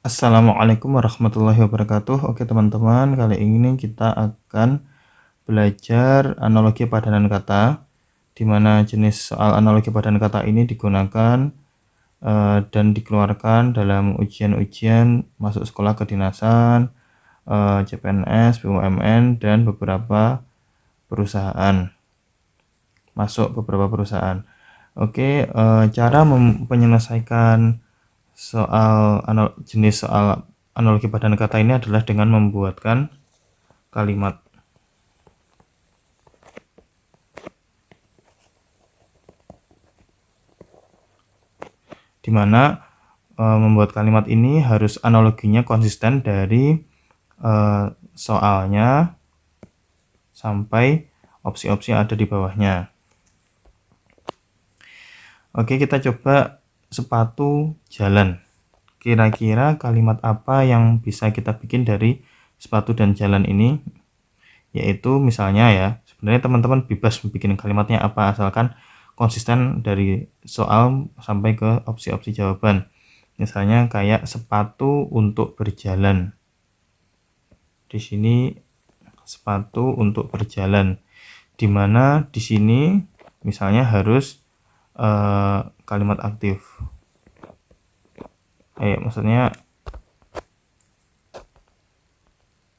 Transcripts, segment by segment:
Assalamualaikum warahmatullahi wabarakatuh. Oke teman-teman, kali ini kita akan belajar analogi padanan kata, di mana jenis soal analogi padanan kata ini digunakan dan dikeluarkan dalam ujian-ujian masuk sekolah kedinasan, CPNS, BUMN, dan beberapa perusahaan. Oke, cara menyelesaikan jenis soal analogi padanan kata ini adalah dengan membuatkan kalimat. Dimana membuat kalimat ini harus analoginya konsisten dari soalnya sampai opsi-opsi yang ada di bawahnya. Oke, kita coba sepatu jalan. Kira-kira kalimat apa yang bisa kita bikin dari sepatu dan jalan ini? Yaitu misalnya ya, sebenarnya teman-teman bebas bikin kalimatnya apa, asalkan konsisten dari soal sampai ke opsi-opsi jawaban. Misalnya kayak sepatu untuk berjalan. Di sini sepatu untuk berjalan. Dimana di sini misalnya harus kalimat aktif. Maksudnya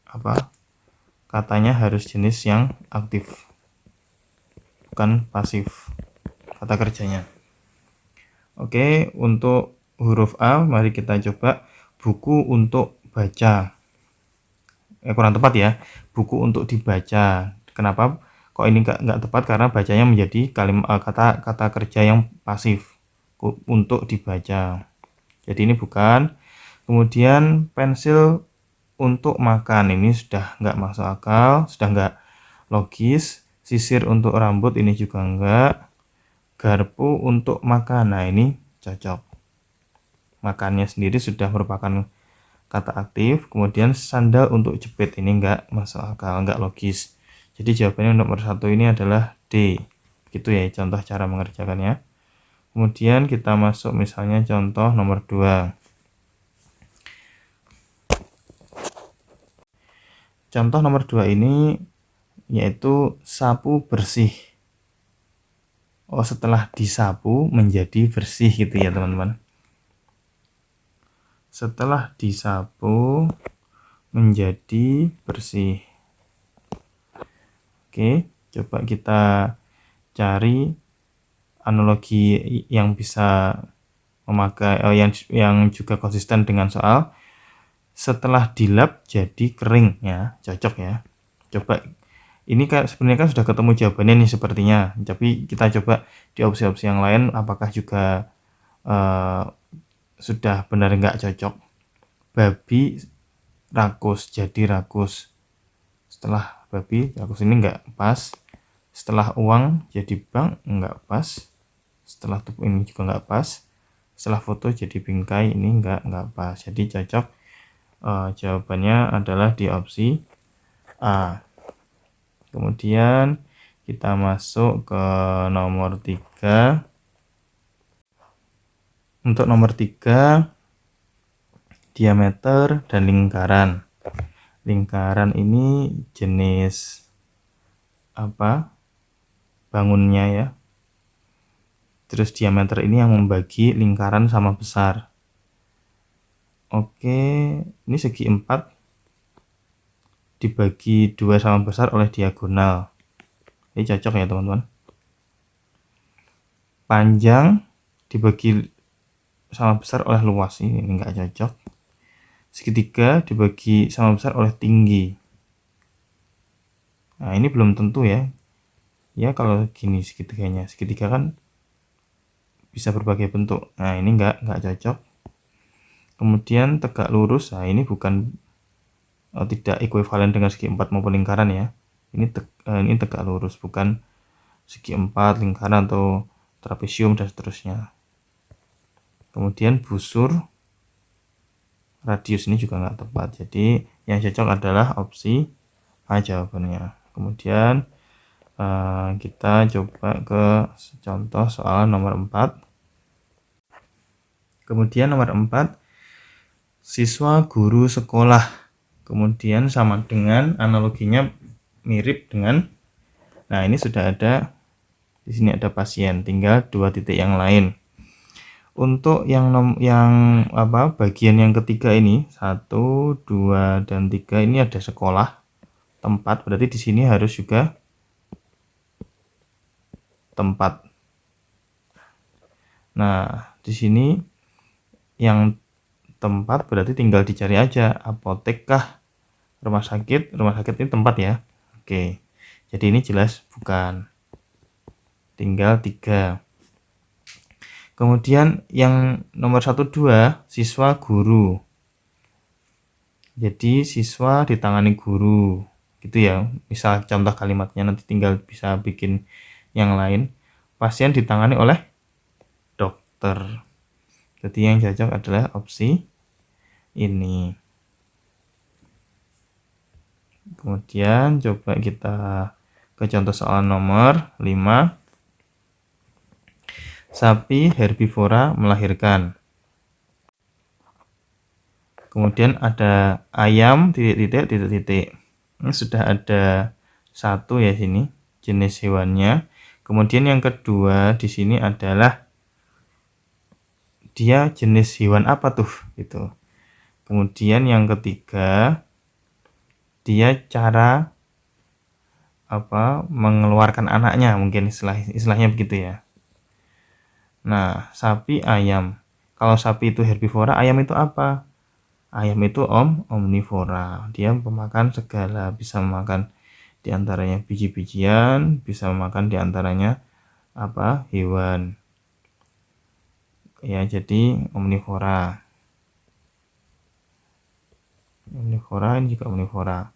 apa? Katanya harus jenis yang aktif, bukan pasif kata kerjanya. Oke, untuk huruf A, mari kita coba buku untuk baca. Kurang tepat ya, buku untuk dibaca. Kenapa kok ini nggak tepat? Karena bacanya menjadi kata kerja yang pasif, untuk dibaca. Jadi ini bukan. Kemudian pensil untuk makan, ini sudah nggak masuk akal, sudah nggak logis. Sisir untuk rambut, ini juga enggak. Garpu untuk makan, nah ini cocok. Makannya sendiri sudah merupakan kata aktif. Kemudian sandal untuk jepit, ini enggak masuk akal, enggak logis. Jadi jawabannya nomor 1 ini adalah D. Gitu ya contoh cara mengerjakannya. Kemudian kita masuk misalnya contoh nomor 2. Contoh nomor 2 ini yaitu sapu bersih. Setelah disapu menjadi bersih gitu ya teman-teman. Setelah disapu menjadi bersih. Oke, coba kita cari analogi yang bisa memakai yang juga konsisten dengan soal. Setelah dilap jadi kering, ya cocok ya. Coba ini kan sebenarnya kan sudah ketemu jawabannya nih sepertinya, tapi kita coba di opsi-opsi yang lain apakah juga sudah benar nggak cocok. Babi rakus jadi rakus. Setelah babi rakus, ini nggak pas. Setelah uang jadi bank, nggak pas. Setelah tubuh, ini juga nggak pas. Setelah foto jadi bingkai, ini nggak pas. Jadi cocok. Jawabannya adalah di opsi A. Kemudian kita masuk ke nomor 3. Untuk nomor 3, diameter dan lingkaran. Lingkaran ini jenis apa? Bangunnya ya. Terus diameter ini yang membagi lingkaran sama besar. Oke, ini segi 4 dibagi 2 sama besar oleh diagonal. Ini cocok ya teman-teman. Panjang dibagi sama besar oleh luas, ini enggak cocok. Segitiga dibagi sama besar oleh tinggi. Nah, ini belum tentu ya. Ya kalau gini segitiganya, segitiga kan bisa berbagai bentuk. Nah, ini enggak cocok. Kemudian tegak lurus, nah ini bukan tidak ekuivalen dengan segi 4 maupun lingkaran ya. Ini tegak lurus, bukan segi 4, lingkaran atau trapesium dan seterusnya. Kemudian busur radius, ini juga nggak tepat. Jadi yang cocok adalah opsi A jawabannya. Kemudian kita coba ke contoh soal nomor 4. Kemudian nomor 4, siswa, guru, sekolah. Kemudian sama dengan analoginya mirip dengan, nah ini sudah ada, di sini ada pasien, tinggal 2 titik yang lain. Untuk yang bagian yang ketiga ini 1, 2, dan 3 ini ada sekolah, tempat, berarti di sini harus juga tempat. Nah, di sini yang tempat berarti tinggal dicari aja, apotek kah, rumah sakit ini tempat ya. Oke, jadi ini jelas bukan, tinggal 3. Kemudian yang nomor 1, 2, siswa, guru. Jadi siswa ditangani guru, gitu ya. Misal contoh kalimatnya, nanti tinggal bisa bikin yang lain. Pasien ditangani oleh dokter. Jadi yang cocok adalah opsi ini. Kemudian coba kita ke contoh soal nomor 5. Sapi herbivora melahirkan. Kemudian ada ayam titik-titik. Ini sudah ada 1 ya sini jenis hewannya. Kemudian yang kedua di sini adalah dia jenis hewan apa tuh gitu. Kemudian yang ketiga dia cara mengeluarkan anaknya, mungkin istilahnya begitu ya. Nah, sapi, ayam. Kalau sapi itu herbivora, ayam itu apa? Ayam itu omnivora. Dia pemakan segala, bisa memakan diantaranya biji-bijian, bisa memakan diantaranya hewan. Ya, jadi omnivora. Omnivora ini juga omnivora.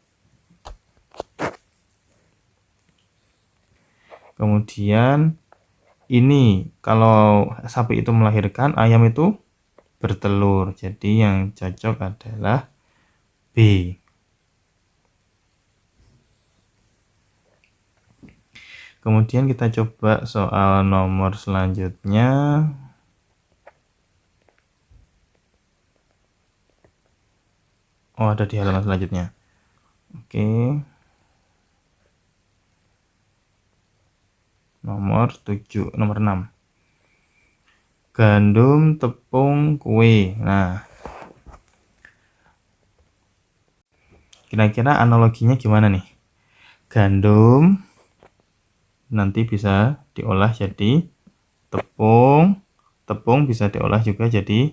Kemudian ini kalau sapi itu melahirkan, ayam itu bertelur. Jadi yang cocok adalah B. Kemudian kita coba soal nomor selanjutnya. Oh, ada di halaman selanjutnya. Oke. Nomor 6. Gandum, tepung, kue. Nah, kira-kira analoginya gimana nih? Gandum nanti bisa diolah jadi tepung, tepung bisa diolah juga jadi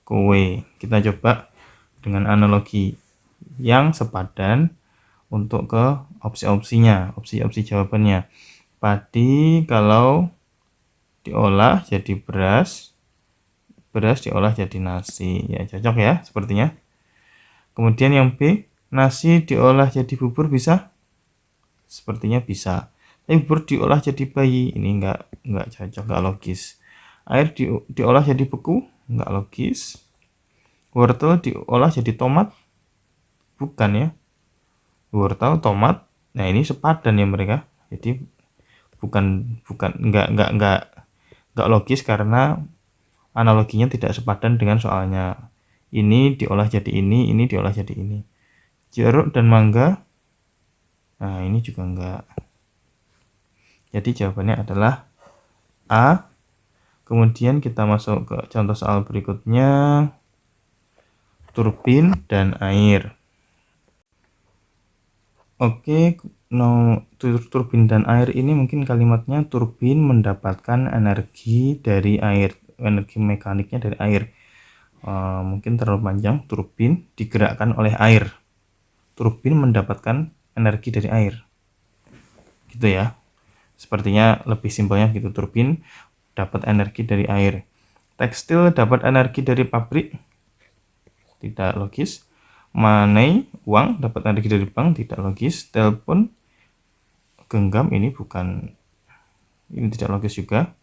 kue. Kita coba dengan analogi yang sepadan untuk ke opsi-opsinya, opsi-opsi jawabannya. Padi kalau diolah jadi beras, beras diolah jadi nasi. Ya, cocok ya sepertinya. Kemudian yang B, nasi diolah jadi bubur bisa? Sepertinya bisa. Tapi bubur diolah jadi bayi, ini enggak cocok, enggak logis. Air diolah jadi beku, enggak logis. Wortel diolah jadi tomat, bukan ya. Wortel, tomat, nah ini sepadan ya mereka. Jadi enggak logis karena analoginya tidak sepadan dengan soalnya. Ini diolah jadi ini diolah jadi ini. Jeruk dan mangga, nah ini juga enggak. Jadi jawabannya adalah A. Kemudian kita masuk ke contoh soal berikutnya. Turbin dan air. Oke, turbin dan air ini mungkin kalimatnya turbin mendapatkan energi dari air, energi mekaniknya dari air. Mungkin terlalu panjang. Turbin digerakkan oleh air. Turbin mendapatkan energi dari air. Gitu ya. Sepertinya lebih simpelnya gitu. Turbin dapat energi dari air. Tekstil dapat energi dari pabrik. Tidak logis. Money, uang, dapat energi dari bank, tidak logis. Telepon genggam, ini bukan, ini tidak logis juga.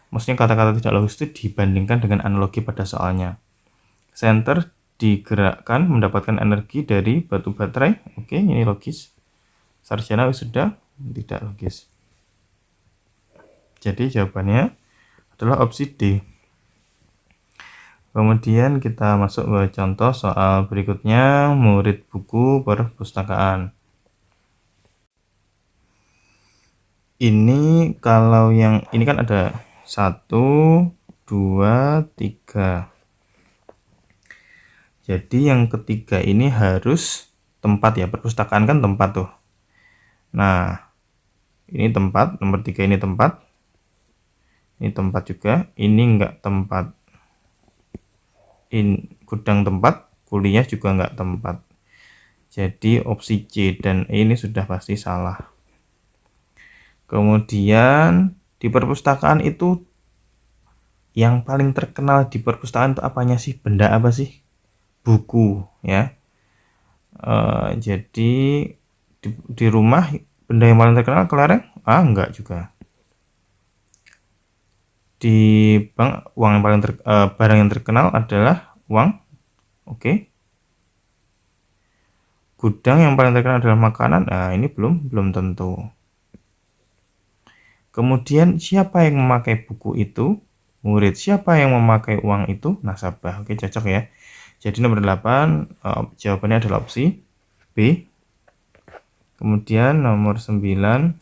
Maksudnya kata-kata tidak logis itu dibandingkan dengan analogi pada soalnya. Senter digerakkan mendapatkan energi dari batu baterai. Oke, ini logis. Sarjana wisuda, tidak logis. Jadi jawabannya adalah opsi D. Kemudian kita masuk ke contoh soal berikutnya, murid buku perpustakaan. Ini kalau yang ini kan ada 1, 2, 3. Jadi yang ketiga ini harus tempat ya, perpustakaan kan tempat tuh. Nah, ini tempat, nomor 3 ini tempat. Ini tempat juga, ini enggak tempat. Ini gudang tempat, kuliah juga enggak tempat. Jadi opsi C dan E ini sudah pasti salah. Kemudian di perpustakaan itu yang paling terkenal di perpustakaan itu apanya sih? Benda apa sih? Buku ya. Jadi di rumah benda yang paling terkenal kelereng? Enggak juga. Di bank uang yang paling barang yang terkenal adalah uang. Oke. Gudang yang paling terkenal adalah makanan. Nah, ini belum tentu. Kemudian siapa yang memakai buku itu? Murid. Siapa yang memakai uang itu? Nasabah. Oke, cocok ya. Jadi nomor 8 jawabannya adalah opsi B. Kemudian nomor 9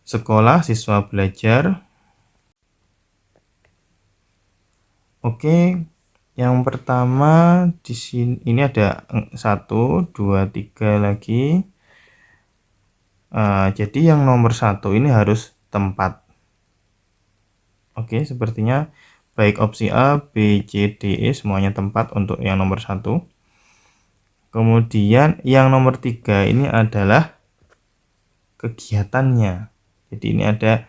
sekolah siswa belajar. Oke, yang pertama di sini ini ada 1, 2, 3 lagi. Jadi yang nomor 1 ini harus tempat. Oke, sepertinya baik opsi A, B, C, D, E semuanya tempat untuk yang nomor 1. Kemudian yang nomor 3 ini adalah kegiatannya. Jadi ini ada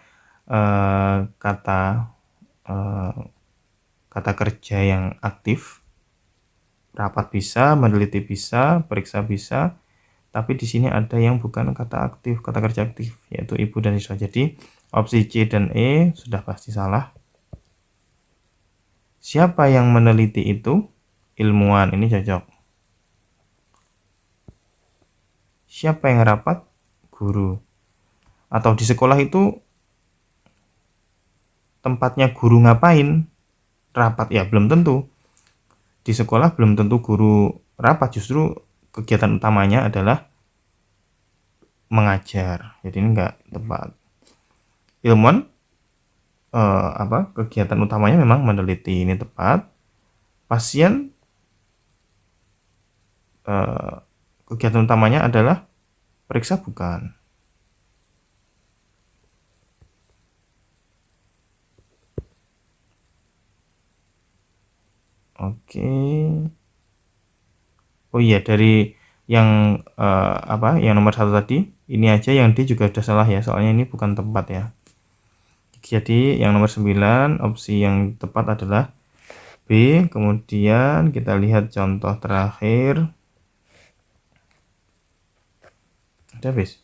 kata kerja yang aktif. Rapat bisa, meneliti bisa, periksa bisa. Tapi di sini ada yang bukan kata aktif, kata kerja aktif, yaitu ibu dan siswa. Jadi opsi C dan E sudah pasti salah. Siapa yang meneliti itu? Ilmuwan, ini cocok. Siapa yang rapat? Guru. Atau di sekolah itu tempatnya guru ngapain? Rapat, ya belum tentu. Di sekolah belum tentu guru rapat, justru kegiatan utamanya adalah mengajar. Jadi ini enggak tepat. Ilmuwan kegiatan utamanya memang meneliti, ini tepat. Pasien kegiatan utamanya adalah periksa, bukan. Oke. Oh iya, dari yang yang nomor 1 tadi, ini aja yang D juga sudah salah ya, soalnya ini bukan tempat ya. Jadi yang nomor 9 opsi yang tepat adalah B. Kemudian kita lihat contoh terakhir. Udah habis?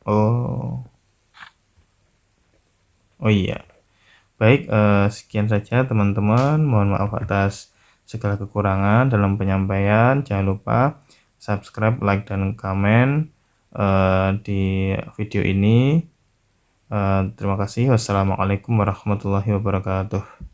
Oh iya. Baik, sekian saja teman-teman. Mohon maaf atas segala kekurangan dalam penyampaian. Jangan lupa subscribe, like, dan komen di video ini. Terima kasih. Wassalamualaikum warahmatullahi wabarakatuh.